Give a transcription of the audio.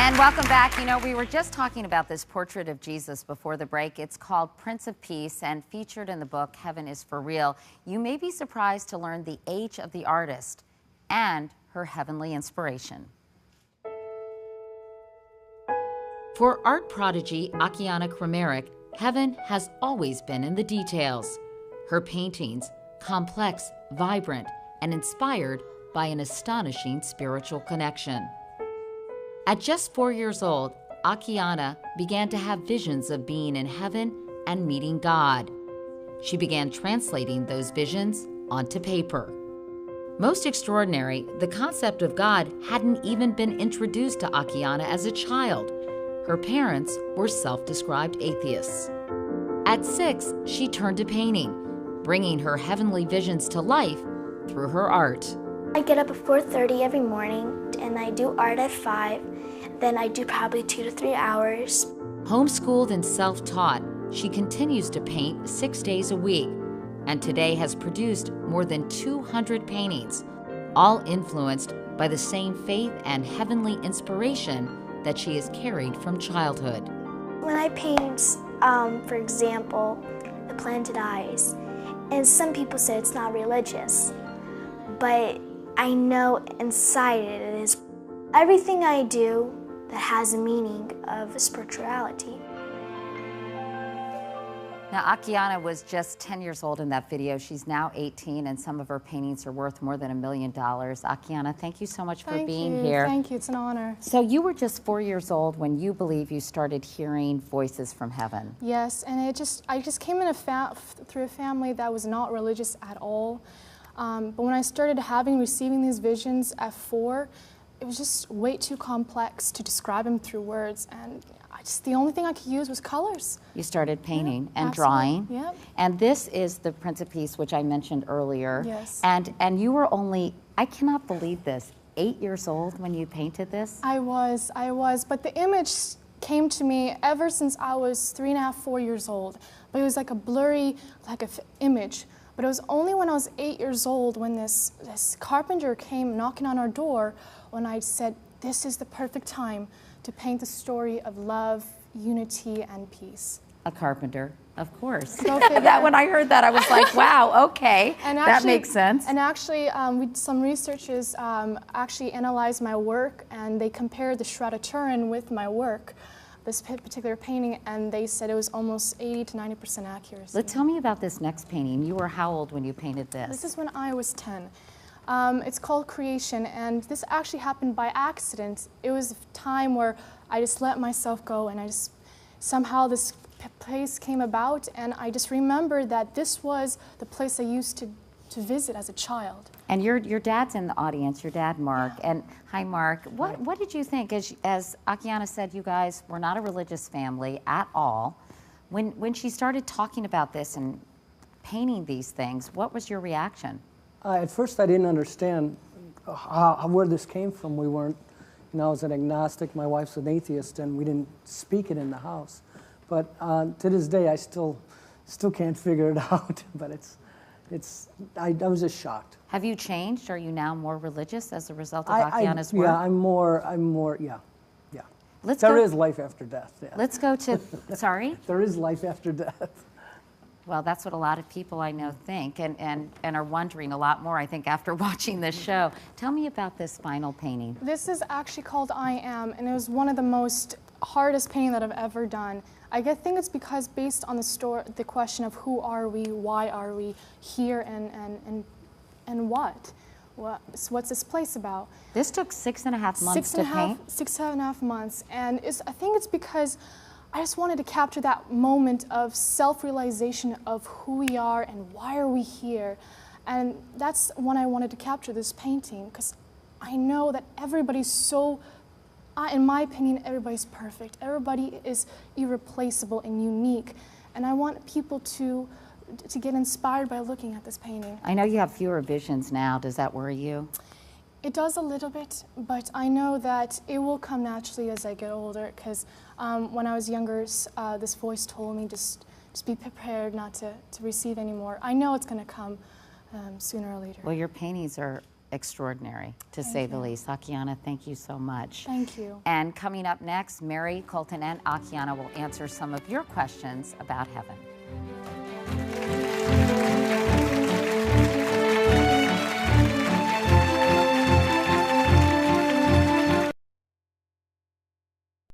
And welcome back. You know, we were just talking about this portrait of Jesus before the break. It's called Prince of Peace and featured in the book Heaven is for Real. You may be surprised to learn the age of the artist and her heavenly inspiration. For art prodigy Akiane, heaven has always been in the details. Her paintings, complex, vibrant, and inspired by an astonishing spiritual connection. At just 4 years old, Akiane began to have visions of being in heaven and meeting God. She began translating those visions onto paper. Most extraordinary, the concept of God hadn't even been introduced to Akiane as a child. Her parents were self-described atheists. At 6, she turned to painting, bringing her heavenly visions to life through her art. I get up at 4:30 every morning and I do art at 5. Then I do probably 2 to 3 hours. Homeschooled and self-taught, she continues to paint 6 days a week and today has produced more than 200 paintings, all influenced by the same faith and heavenly inspiration that she has carried from childhood. When I paint, for example, the planted eyes, and some people say it's not religious, but I know inside it is. Everything I do that has a meaning of spirituality. Now, Akiane was just 10 years old in that video. She's now 18, and some of her paintings are worth more than $1 million. Akiane, thank you so much for being here. Thank you, it's an honor. So you were just 4 years old when you believe you started hearing voices from heaven. Yes, and I just came in through a family that was not religious at all. But when I started receiving these visions at 4, it was just way too complex to describe them through words, and the only thing I could use was colors. You started painting and absolutely. drawing. Yep. And this is the Prince of Peace, which I mentioned earlier. Yes. And you were only, I cannot believe this, 8 years old when you painted this? I was, but the image came to me ever since I was 3.5, 4 years old. But it was like a blurry, image. But it was only when I was 8 years old when this carpenter came knocking on our door when I said, this is the perfect time to paint the story of love, unity, and peace. A carpenter, of course. That when I heard that, I was like, wow, okay, that makes sense. And actually, some researchers actually analyzed my work, and they compared the Shroud of Turin with my work, this particular painting, and they said it was almost 80 to 90% accuracy. Tell me about this next painting. You were how old when you painted this? This is when I was 10. It's called Creation, and this actually happened by accident. It was a time where I just let myself go, and somehow this place came about, and I just remembered that this was the place I used to visit as a child. And your dad's in the audience, your dad, Mark. And hi, Mark. What did you think? As Akiane said, you guys were not a religious family at all. When she started talking about this and painting these things, what was your reaction? At first, I didn't understand where this came from. We weren't, I was an agnostic, my wife's an atheist, and we didn't speak it in the house. But to this day, I still can't figure it out. But I was just shocked. Have you changed? Are you now more religious as a result of Akiane's work? Yeah, I'm more, yeah. There is life after death. Yeah. Let's go to, sorry? There is life after death. Well, that's what a lot of people I know think and are wondering a lot more, I think, after watching this show. Tell me about this final painting. This is actually called I Am, and it was one of the most hardest painting that I've ever done. I think it's because based on the question of who are we, why are we here, and what? What's this place about? This took 6.5 months to paint? 6.5 months, and I think it's because I just wanted to capture that moment of self-realization of who we are and why are we here. And that's when I wanted to capture this painting, because I know that everybody's so, in my opinion, everybody's perfect. Everybody is irreplaceable and unique. And I want people to get inspired by looking at this painting. I know you have fewer visions now. Does that worry you? It does a little bit, but I know that it will come naturally as I get older, because when I was younger, this voice told me just be prepared not to receive anymore. I know it's going to come sooner or later. Well, your paintings are extraordinary, to say the least. Akiane, thank you so much. Thank you. And coming up next, Mary, Colton, and Akiane will answer some of your questions about heaven.